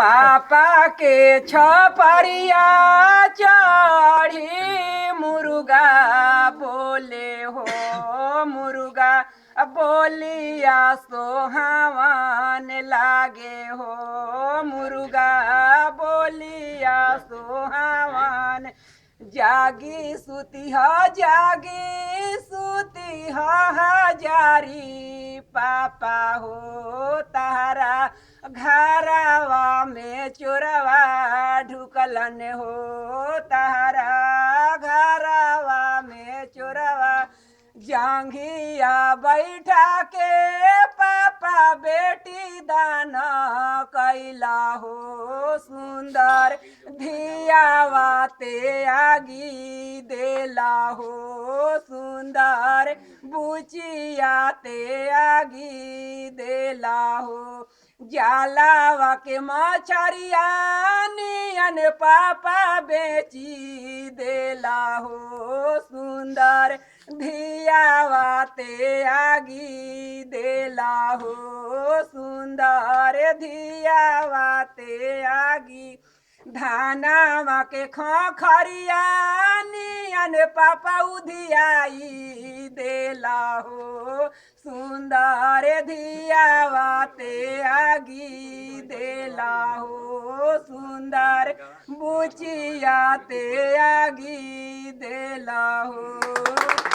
पापा के छपरिया चढ़ी मुर्गा बोले हो मुर्गा बोलिया सोहावन लागे हो मुर्गा बोलिया सोहावन जागी सुती हजारी पापा हो तारा घरवा में चोरवा ढुकलन हो तारा घरवा में चोरवा जांघिया बैठा के पापा बेटी दाना कैला हो सुंदर धियावा ते आगी देला हो सुंदर बुचिया ते आगी देला हो जालावा के मछरिया नियन पापा बेची देला हो सुंदर धियावा ते आगी देला हो सुंदर धियावा ते आगी धानावा के खखरिया नियन पापा उधियाई देला हो सुंदर धियावा ते आगी देला हो सुंदर बुचिया ते आगी देला हो।